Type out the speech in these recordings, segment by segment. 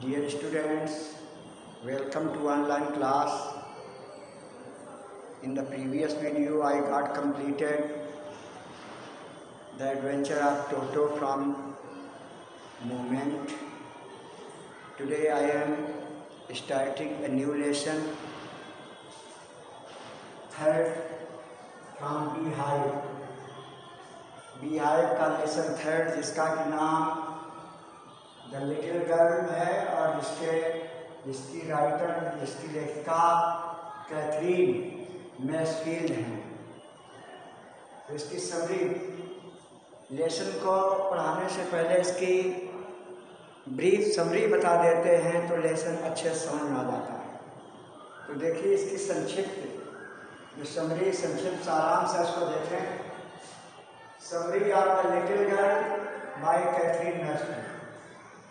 Dear students, welcome to online class. In the previous video, I got completed the adventure of Toto from Movement. Today I am starting a new lesson, third from Beehive. Beehive का lesson third जिसका कि नाम the little girl है और जिसकी writer जिसकी लेखिका Catherine Mansfield हैं। तो इसकी समरी लेसन को पढ़ाने से पहले इसकी ब्रीफ समरी बता देते हैं तो लेसन अच्छे से समझ में आ जाता है। तो देखिए इसकी संक्षिप्त जो समरी संक्षिप्त सारांश है उसको देखें। Summary of the little girl by Katherine Mansfield.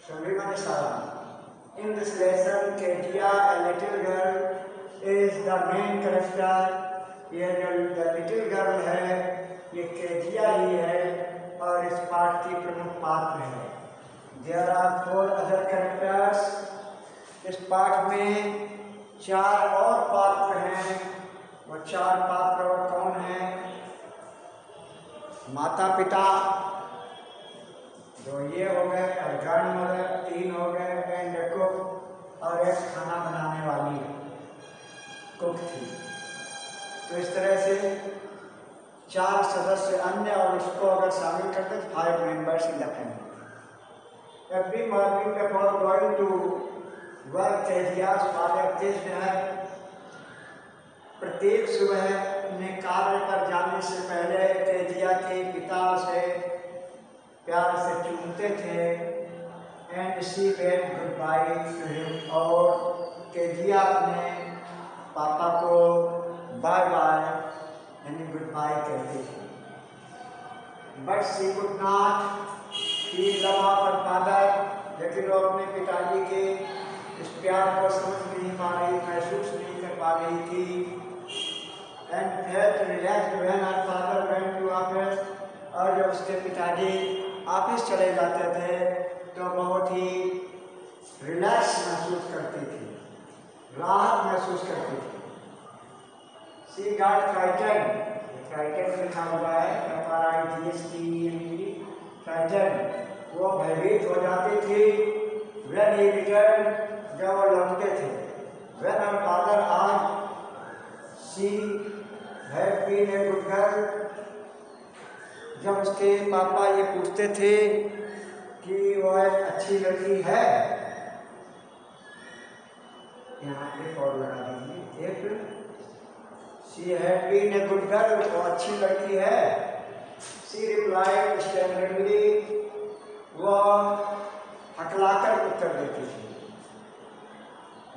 Summary माने सारांश। In this lesson, Katia, a little girl, is the main character. ये जो the little girl है, ये केटिया ही है और इस पाठ की प्रमुख पात्र है। There are 4 other characters. इस पाठ में 4 और पात्र हैं। वो 4 पात्र और कौन हैं? माता पिता 2 ये हो गए और ग्रैंड मदर 3 हो गए एंड कुक और एक खाना बनाने वाली कुक थी। तो इस तरह से 4 सदस्य अन्य और उसको अगर शामिल करते तो 5 members in the family. Every morning before going to work Kezia's father टेस्ट है। प्रत्येक सुबह अपने कार्य पर जाने से पहले केजिया के पिता से प्यार से चूमते थे and she waved goodbye to him. और केजिया अपने पापा को बाय बाय यानी गुड बाय कहते थे। But she could not feel love of her father. लेकिन वो अपने पिताजी के इस प्यार को समझ नहीं पा रही, महसूस नहीं कर पा रही थी। And felt relaxed when her father went to office. और जब उसके पिताजी ऑफिस चले जाते थे तो बहुत ही रिलैक्स महसूस करती थी, राहत महसूस करती थी। She got frightened. फ्राइटेंड लिखा हुआ है फ्राइटेंड। वो भयभीत हो जाती थी। व्हेन ही रिटर्न जब वो लौटते थे। When her father asked she had been a good girl. जब उसके पापा ये पूछते थे कि वह एक अच्छी लड़की है, यहाँ एक और लगा दीजिए, एक she had been a good girl, वो अच्छी लड़की है। शी रिप्लाइड स्टैंडर्डली, वह हकलाकर उत्तर देती थी।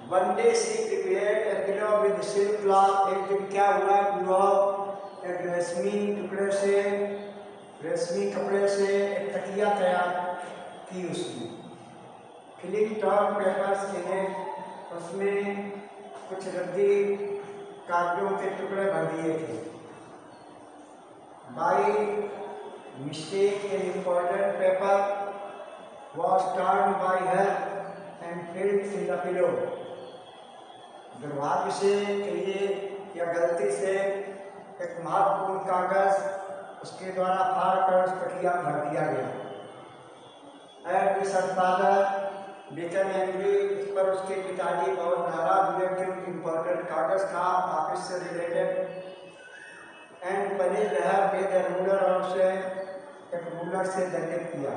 One day she prepared A pillow with silk cloth. एक दिन क्या हुआ कि वह एक रेशमी कपड़े से एक तकिया तैयार की उसने। फिलिंग टॉर्न पेपर्स इन्हें उसमें कुछ रद्दी कागजों के टुकड़े भर दिए थे। By mistake an important paper was turn by her and filled in the pillow. दुर्भाग्य से कहिए या गलती से एक महत्वपूर्ण कागज उसके द्वारा फाड़ कर उस तकिया भर दिया गया। At this her father become angry. इस पर उसके पिताजी बहुत नाराज हुए क्योंकि इम्पोर्टेंट कागज था ऑफिस से related. And punished her with A ruler. और उसे एक रूलर से दंडित किया।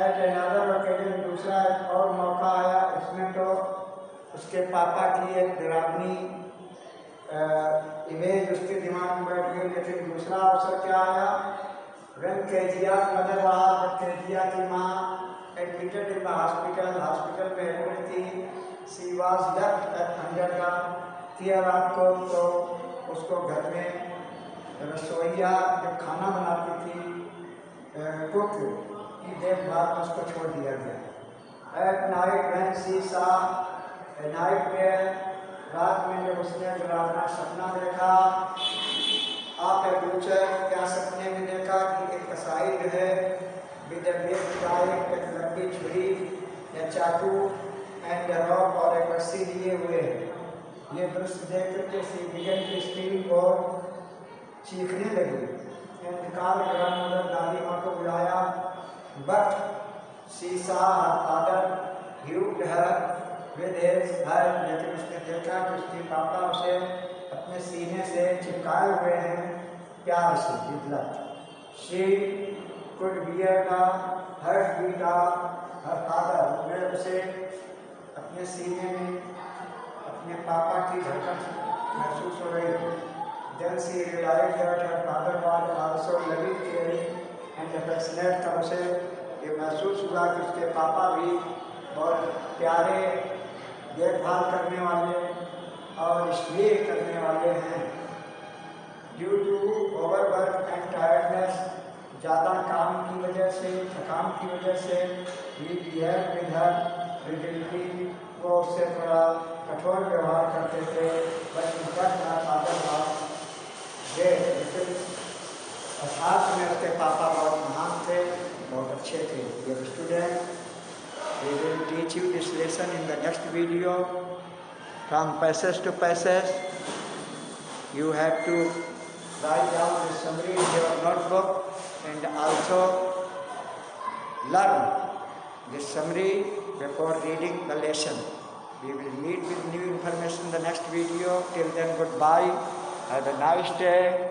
एट अनदर ओकेजन दूसरा और मौका आया। इसमें तो उसके पापा की एक डरावनी इमेज उसके दिमाग में बैठ गई। लेकिन दूसरा अवसर क्या आया? When Kezia mother was, Kezia की माँ एडमिटेड इन द हॉस्पिटल में एडमिट थी। She was left under the care of cook. तो उसको घर में रसोइया जब खाना बनाती थी कुक की देखभाल में उसको छोड़ दिया गया। At night when she saw a nightmare. रात में जब उसने डरावना सपना देखा। आप एक पूछे क्या सपने में देखा कि एक कसाई जो है विद ए बिग नाइफ, एक लंबी छुरी या चाकू एंड रॉक और एक रस्सी लिए हुए हैं। ये दृश्य देख करके सी बिगन की स्क्रीन को चीखने लगी। एंड कार्ल ग्रैंडमदर दादी माँ को बुलाया, but she saw her father ह्यूड her with his head, लेकिन उसने देखा कि उसके पापा उसे अपने सीने से चिपकाए हुए हैं प्यार से, with she could bear the heartbeat of her father, वे उसे अपने सीने में अपने पापा की धड़कन महसूस हो रही थी। Then she realized that her father was also loving, caring and affectionate, तब उसे ये महसूस हुआ कि उसके पापा भी बहुत प्यारे, देखभाल करने वाले और इसलिए करने वाले हैं। Due to overwork and tiredness, ज़्यादा काम की वजह से, थकान की वजह से, he behaved with her rigidity, वो उससे थोड़ा कठोर व्यवहार करते थे। But in fact her father was great, लेकिन अर्थात में उसके पापा बहुत महान थे, बहुत अच्छे थे। Dear student, we will teach you this lesson in the next video. From passage to passage, you have to write down the summary in your notebook and also learn this summary before reading the lesson. We will meet with new information in the next video. Till then, goodbye. Have a nice day.